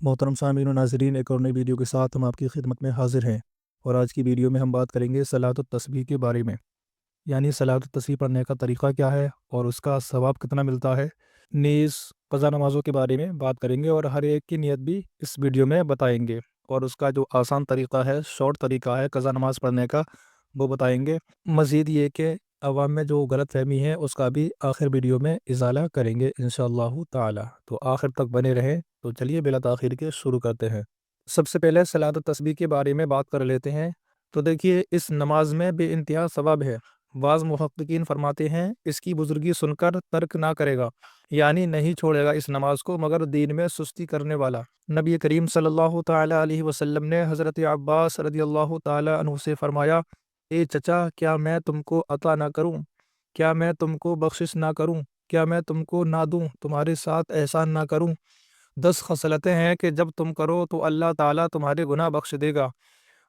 محترم سامعین و ناظرین، ایک اور نئی ویڈیو کے ساتھ ہم آپ کی خدمت میں حاضر ہیں، اور آج کی ویڈیو میں ہم بات کریں گے صلاۃ التسبیح کے بارے میں، یعنی صلاۃ التسبیح پڑھنے کا طریقہ کیا ہے اور اس کا ثواب کتنا ملتا ہے۔ نیز قضا نمازوں کے بارے میں بات کریں گے اور ہر ایک کی نیت بھی اس ویڈیو میں بتائیں گے، اور اس کا جو آسان طریقہ ہے، شارٹ طریقہ ہے قضا نماز پڑھنے کا، وہ بتائیں گے۔ مزید یہ کہ عوام میں جو غلط فہمی ہے اس کا بھی آخر ویڈیو میں ازالہ کریں گے انشاءاللہ تعالی، تو آخر تک بنے رہیں۔ تو چلیے بلا تاخیر کے شروع کرتے ہیں۔ سب سے پہلے صلاۃ التسبیح کے بارے میں بات کر لیتے ہیں۔ تو دیکھیے، اس نماز میں بے انتہا ثواب ہے۔ بعض محققین فرماتے ہیں اس کی بزرگی سن کر ترک نہ کرے گا، یعنی نہیں چھوڑے گا اس نماز کو مگر دین میں سستی کرنے والا۔ نبی کریم صلی اللہ تعالی علیہ وسلم نے حضرت عباس رضی اللہ تعالی عنہ سے فرمایا، اے چچا، کیا میں تم کو عطا نہ کروں؟ کیا میں تم کو بخشش نہ کروں؟ کیا میں تم کو نہ دوں؟ تمہارے ساتھ احسان نہ کروں؟ 10 خصلتیں ہیں کہ جب تم کرو تو اللہ تعالیٰ تمہارے گناہ بخش دے گا،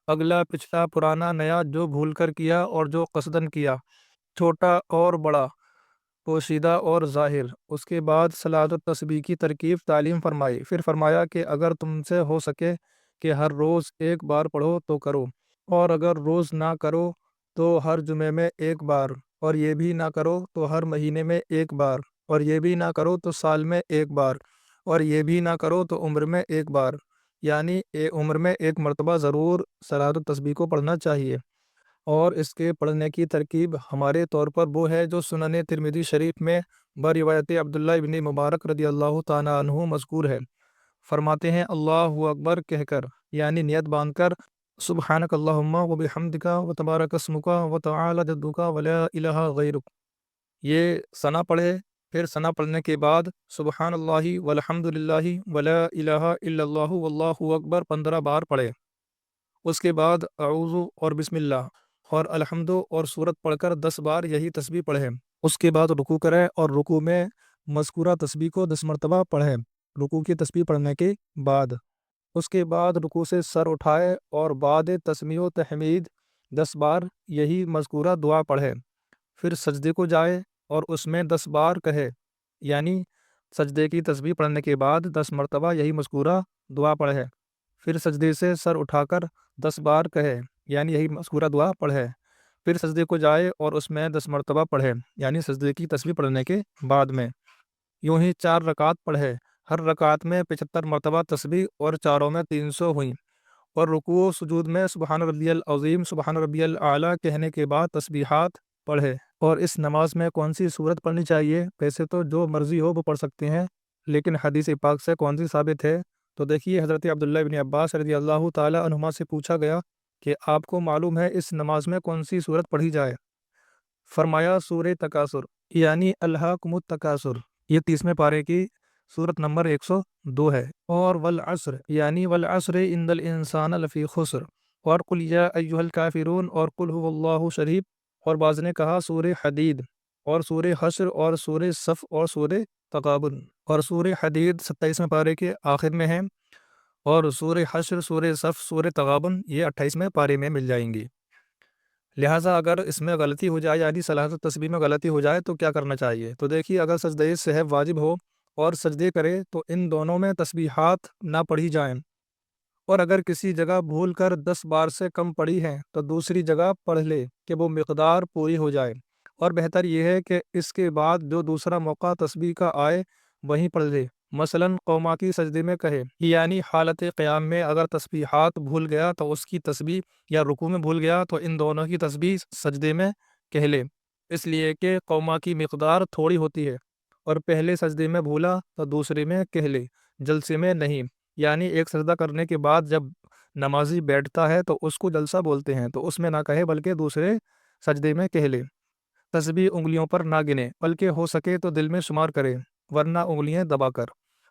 اگلا پچھلا پرانا نیا، جو بھول کر کیا اور جو قصدن کیا، چھوٹا اور بڑا، پوشیدہ اور ظاہر۔ اس کے بعد صلاۃ التسبیح کی ترکیب تعلیم فرمائی، پھر فرمایا کہ اگر تم سے ہو سکے کہ ہر روز ایک بار پڑھو تو کرو، اور اگر روز نہ کرو تو ہر جمعے میں ایک بار، اور یہ بھی نہ کرو تو ہر مہینے میں ایک بار، اور یہ بھی نہ کرو تو سال میں ایک بار، اور یہ بھی نہ کرو تو عمر میں ایک بار، یعنی عمر میں ایک مرتبہ ضرور صلاۃ التسبیح کو پڑھنا چاہیے۔ اور اس کے پڑھنے کی ترکیب ہمارے طور پر وہ ہے جو سنن ترمذی شریف میں بروایت عبداللہ ابن مبارک رضی اللہ تعالیٰ عنہ مذکور ہے۔ فرماتے ہیں، اللہ اکبر کہہ کر، یعنی نیت باندھ کر، سبحانک اللہم و بحمدک و تبارک اسمک و تعالی جدک و لا الہ غیرک، یہ ثنا پڑھے۔ پھر ثنا پڑھنے کے بعد سبحان اللہ والحمد للہ ولا الہ الا اللہ واللہ اکبر 15 بار پڑھے۔ اس کے بعد اعوذ اور بسم اللہ اور الحمد اور سورت پڑھ کر 10 بار یہی تسبیح پڑھے۔ اس کے بعد رکوع کرے اور رکوع میں مذکورہ تسبیح کو 10 مرتبہ پڑھے، رکوع کی تسبیح پڑھنے کے بعد۔ اس کے بعد رکوع سے سر اٹھائے اور بعد تسمیع و تحمید 10 بار یہی مذکورہ دعا پڑھے۔ پھر سجدے کو جائے اور اس میں 10 بار کہے، یعنی سجدے کی تسبیح پڑھنے کے بعد 10 مرتبہ یہی مذکورہ دعا پڑھے۔ پھر سجدے سے سر اٹھا کر 10 بار کہے، یعنی یہی مذکورہ دعا پڑھے۔ پھر سجدے کو جائے اور اس میں 10 مرتبہ پڑھے، یعنی سجدے کی تسبیح پڑھنے کے بعد میں۔ یوں ہی 4 رکعت پڑھے، ہر رکعت میں 75 مرتبہ تسبیح اور چاروں میں 300 ہوئیں، اور رکوع و سجود میں سبحان ربی العظیم، سبحان ربی الاعلیٰ کہنے کے بعد تسبیحات پڑھے۔ اور اس نماز میں کون سی صورت پڑھنی چاہیے؟ ویسے تو جو مرضی ہو وہ پڑھ سکتے ہیں، لیکن حدیث پاک سے کون سی ثابت ہے؟ تو دیکھیے، حضرت عبداللہ ابن عباس رضی اللہ تعالی عنہما سے پوچھا گیا کہ آپ کو معلوم ہے اس نماز میں کون سی صورت پڑھی جائے؟ فرمایا سورہ تکاثر، یعنی الہاکم التکاثر، یہ 30ویں پارے کی صورت نمبر 102 ہے۔ اور والعصر، یعنی والعصر ان الانسان لفی خسر، اور قل یا ایھا الکافرون، اور قل ھو اللہ شریف۔ اور بعض نے کہا سورہ حدید اور سورہ حشر اور سورہ صف اور سورہ تغابن، اور سورہ حدید 27ویں پارے کے آخر میں ہے، اور سورہ حشر، سورہ صف، سورہ تغابن یہ 28ویں پارے میں مل جائیں گی۔ لہٰذا اگر اس میں غلطی ہو جائے، یعنی صلاۃ التسبیح میں غلطی ہو جائے تو کیا کرنا چاہیے؟ تو دیکھیے، اگر سجدہ سہو واجب ہو اور سجدے کرے تو ان دونوں میں تسبیحات نہ پڑھی جائیں، اور اگر کسی جگہ بھول کر 10 بار سے کم پڑھی ہیں تو دوسری جگہ پڑھ لے کہ وہ مقدار پوری ہو جائے، اور بہتر یہ ہے کہ اس کے بعد جو دوسرا موقع تسبیح کا آئے وہیں پڑھ لے۔ مثلاً قوما کی سجدے میں کہے، یعنی حالت قیام میں اگر تسبیحات بھول گیا تو اس کی تسبیح، یا رکوع میں بھول گیا تو ان دونوں کی تسبیح سجدے میں کہہ لے، اس لیے کہ قوما کی مقدار تھوڑی ہوتی ہے، اور پہلے سجدے میں بھولا تو دوسرے میں کہہ لے، جلسے میں نہیں۔ یعنی ایک سجدہ کرنے کے بعد جب نمازی بیٹھتا ہے تو اس کو جلسہ بولتے ہیں، تو اس میں نہ کہے بلکہ دوسرے سجدے میں کہہ لے۔ تسبیح انگلیوں پر نہ گنے، بلکہ ہو سکے تو دل میں شمار کرے، ورنہ انگلیاں دبا کر۔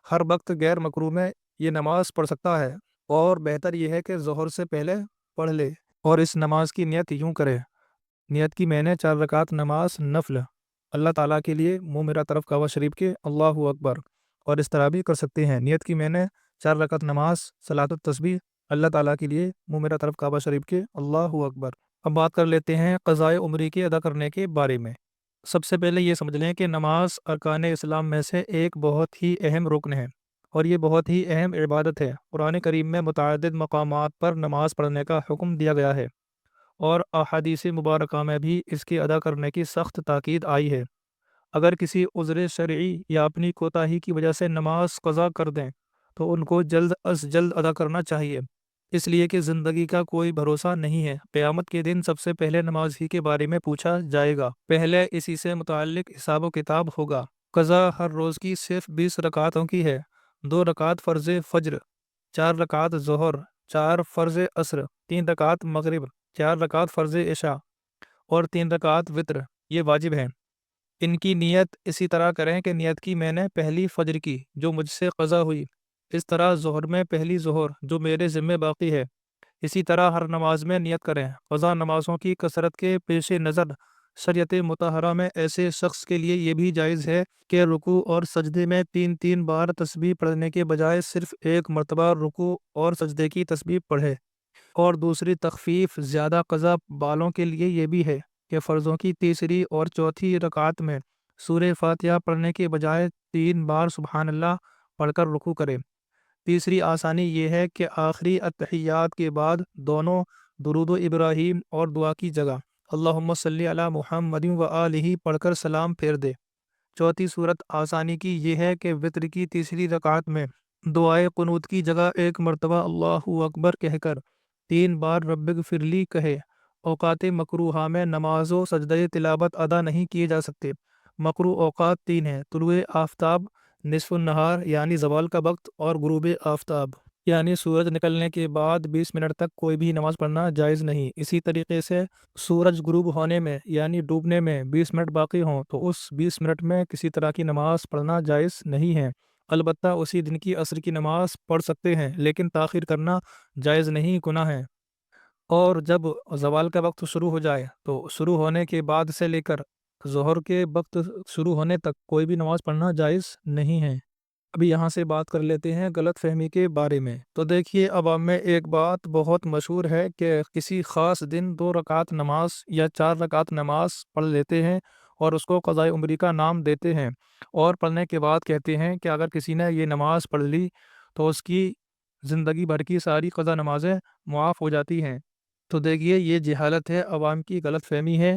ہر وقت غیر مکروہ میں یہ نماز پڑھ سکتا ہے، اور بہتر یہ ہے کہ ظہر سے پہلے پڑھ لے۔ اور اس نماز کی نیت یوں کرے، نیت کی میں نے 4 رکعت نماز نفل اللہ تعالیٰ کے لیے منہ میرا طرف کعبہ شریف کے، اللہ اکبر۔ اور اس طرح بھی کر سکتے ہیں، نیت کی میں نے 4 رکعت نماز صلاۃ التسبیح اللہ تعالیٰ کے لیے منہ میرا طرف کعبہ شریف کے، اللہ اکبر۔ اب بات کر لیتے ہیں قضائے عمری کے ادا کرنے کے بارے میں۔ سب سے پہلے یہ سمجھ لیں کہ نماز ارکان اسلام میں سے ایک بہت ہی اہم رکن ہے، اور یہ بہت ہی اہم عبادت ہے۔ قرآن کریم میں متعدد مقامات پر نماز پڑھنے کا حکم دیا گیا ہے، اور احادیث مبارکہ میں بھی اس کی ادا کرنے کی سخت تاکید آئی ہے۔ اگر کسی عذر شرعی یا اپنی کوتاہی کی وجہ سے نماز قضا کر دیں تو ان کو جلد از جلد ادا کرنا چاہیے، اس لیے کہ زندگی کا کوئی بھروسہ نہیں ہے۔ قیامت کے دن سب سے پہلے نماز ہی کے بارے میں پوچھا جائے گا، پہلے اسی سے متعلق حساب و کتاب ہوگا۔ قضا ہر روز کی صرف 20 رکعتوں کی ہے، 2 رکعت فرض فجر، 4 رکعت ظہر، 4 فرض عصر، 3 رکعت مغرب، 4 رکعت فرض عشاء اور 3 رکعت وتر، یہ واجب ہیں۔ ان کی نیت اسی طرح کریں کہ نیت کی میں نے پہلی فجر کی جو مجھ سے قضا ہوئی، اس طرح ظہر میں پہلی ظہر جو میرے ذمہ باقی ہے، اسی طرح ہر نماز میں نیت کریں۔ قضا نمازوں کی کثرت کے پیش نظر شریعت مطہرہ میں ایسے شخص کے لیے یہ بھی جائز ہے کہ رکوع اور سجدے میں 3 بار تسبیح پڑھنے کے بجائے صرف ایک مرتبہ رکوع اور سجدے کی تسبیح پڑھے۔ اور دوسری تخفیف زیادہ قضا بالوں کے لیے یہ بھی ہے کہ فرضوں کی تیسری اور چوتھی رکعت میں سورہ فاتحہ پڑھنے کے بجائے 3 بار سبحان اللہ پڑھ کر رکوع کرے۔ تیسری آسانی یہ ہے کہ آخری اتحیات کے بعد دونوں درود و ابراہیم اور دعا کی جگہ اللہم صلی علی محمد و آلہ پڑھ کر سلام پھیر دے۔ چوتھی صورت آسانی کی یہ ہے کہ وتر کی تیسری رکعت میں دعائے قنوت کی جگہ ایک مرتبہ اللہ اکبر کہہ کر 3 بار رب اغفر لی کہے۔ اوقات مکروہہ میں نماز و سجدہ تلاوت ادا نہیں کیے جا سکتے۔ مکروہ اوقات 3 ہیں: طلوع آفتاب، نصف النہار یعنی زوال کا وقت، اور غروب آفتاب یعنی سورج نکلنے کے بعد 20 منٹ تک کوئی بھی نماز پڑھنا جائز نہیں۔ اسی طریقے سے سورج غروب ہونے میں یعنی ڈوبنے میں 20 منٹ باقی ہوں تو اس 20 منٹ میں کسی طرح کی نماز پڑھنا جائز نہیں ہے۔ البتہ اسی دن کی عصر کی نماز پڑھ سکتے ہیں، لیکن تاخیر کرنا جائز نہیں، گناہ ہے۔ اور جب زوال کا وقت شروع ہو جائے تو شروع ہونے کے بعد سے لے کر ظہر کے وقت شروع ہونے تک کوئی بھی نماز پڑھنا جائز نہیں ہے۔ ابھی یہاں سے بات کر لیتے ہیں غلط فہمی کے بارے میں۔ تو دیکھیے، عوام میں ایک بات بہت مشہور ہے کہ کسی خاص دن 2 رکعت نماز یا 4 رکعت نماز پڑھ لیتے ہیں اور اس کو قضاء عمری کا نام دیتے ہیں، اور پڑھنے کے بعد کہتے ہیں کہ اگر کسی نے یہ نماز پڑھ لی تو اس کی زندگی بھر کی ساری قضا نمازیں معاف ہو جاتی ہیں۔ تو دیکھیے، یہ جہالت ہے، عوام کی غلط فہمی ہے۔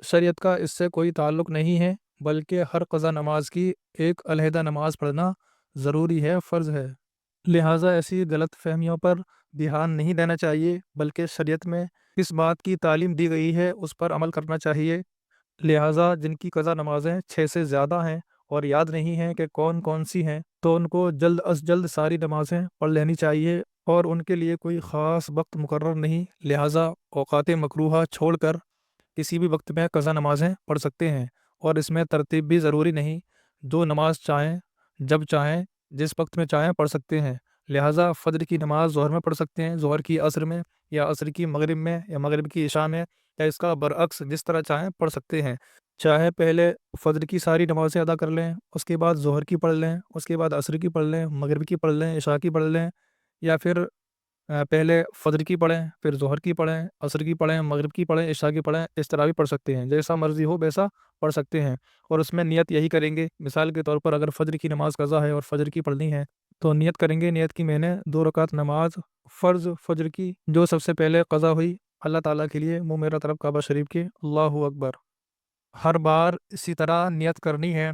شریعت کا اس سے کوئی تعلق نہیں ہے، بلکہ ہر قضا نماز کی ایک علیحدہ نماز پڑھنا ضروری ہے، فرض ہے۔ لہٰذا ایسی غلط فہمیوں پر دھیان نہیں دینا چاہیے، بلکہ شریعت میں کس بات کی تعلیم دی گئی ہے اس پر عمل کرنا چاہیے۔ لہٰذا جن کی قضا نمازیں 6 سے زیادہ ہیں اور یاد نہیں ہیں کہ کون کون سی ہیں، تو ان کو جلد از جلد ساری نمازیں پڑھ لینی چاہیے، اور ان کے لیے کوئی خاص وقت مقرر نہیں۔ لہٰذا اوقات مکروہہ چھوڑ کر کسی بھی وقت میں قضا نمازیں پڑھ سکتے ہیں، اور اس میں ترتیب بھی ضروری نہیں، جو نماز چاہیں جب چاہیں جس وقت میں چاہیں پڑھ سکتے ہیں۔ لہٰذا فجر کی نماز ظہر میں پڑھ سکتے ہیں، ظہر کی عصر میں، یا عصر کی مغرب میں، یا مغرب کی عشاء میں، یا اس کا برعکس جس طرح چاہیں پڑھ سکتے ہیں۔ چاہے پہلے فجر کی ساری نمازیں ادا کر لیں، اس کے بعد ظہر کی پڑھ لیں، اس کے بعد عصر کی پڑھ لیں، مغرب کی پڑھ لیں، عشاء کی پڑھ لیں، یا پھر پہلے فجر کی پڑھیں، پھر ظہر کی پڑھیں، عصر کی پڑھیں، مغرب کی پڑھیں، عشاء کی پڑھیں، اس طرح بھی پڑھ سکتے ہیں۔ جیسا مرضی ہو ویسا پڑھ سکتے ہیں، اور اس میں نیت یہی کریں گے۔ مثال کے طور پر اگر فجر کی نماز قضا ہے اور فجر کی پڑھنی ہے تو نیت کریں گے، نیت کی میں نے 2 رکعت نماز فرض فجر کی جو سب سے پہلے قضا ہوئی، اللہ تعالیٰ کے لیے منہ میرا طرف کعبہ شریف کے، اللہ اکبر۔ ہر بار اسی طرح نیت کرنی ہے،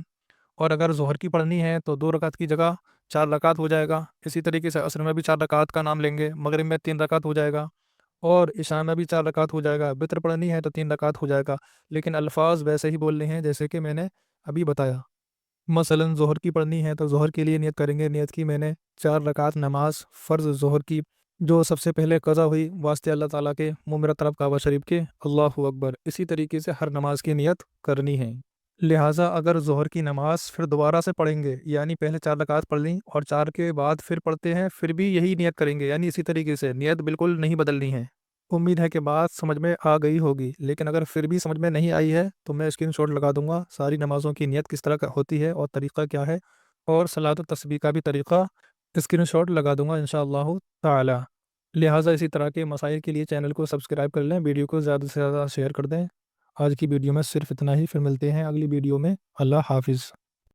اور اگر ظہر کی پڑھنی ہے تو 2 رکعت کی جگہ 4 رکعت ہو جائے گا۔ اسی طریقے سے عصر میں بھی 4 رکعت کا نام لیں گے، مغرب میں 3 رکعت ہو جائے گا، اور عشاء میں بھی 4 رکعت ہو جائے گا۔ وتر پڑھنی ہے تو 3 رکعت ہو جائے گا، لیکن الفاظ ویسے ہی بولنے ہیں جیسے کہ میں نے ابھی بتایا۔ مثلاً ظہر کی پڑھنی ہے تو ظہر کے لیے نیت کریں گے، نیت کی میں نے 4 رکعت نماز فرض ظہر کی جو سب سے پہلے قضا ہوئی، واسطے اللہ تعالیٰ کے، منہ میرا طرف کعبہ شریف کے، اللہ اکبر۔ اسی طریقے سے ہر نماز کی نیت کرنی ہے۔ لہٰذا اگر ظہر کی نماز پھر دوبارہ سے پڑھیں گے، یعنی پہلے 4 رکعت پڑھ لیں اور 4 کے بعد پھر پڑھتے ہیں، پھر بھی یہی نیت کریں گے، یعنی اسی طریقے سے نیت بالکل نہیں بدلنی ہے۔ امید ہے کہ بات سمجھ میں آ گئی ہوگی، لیکن اگر پھر بھی سمجھ میں نہیں آئی ہے تو میں اسکرین شاٹ لگا دوں گا ساری نمازوں کی نیت کس طرح کا ہوتی ہے اور طریقہ کیا ہے، اور صلاۃ التسبیح کا بھی طریقہ اسکرین شاٹ لگا دوں گا انشاءاللہ تعالی۔ لہٰذا اسی طرح کے مسائل کے لیے چینل کو سبسکرائب کر لیں، ویڈیو کو زیادہ سے زیادہ شیئر کر دیں۔ آج کی ویڈیو میں صرف اتنا ہی، پھر ملتے ہیں اگلی ویڈیو میں۔ اللہ حافظ۔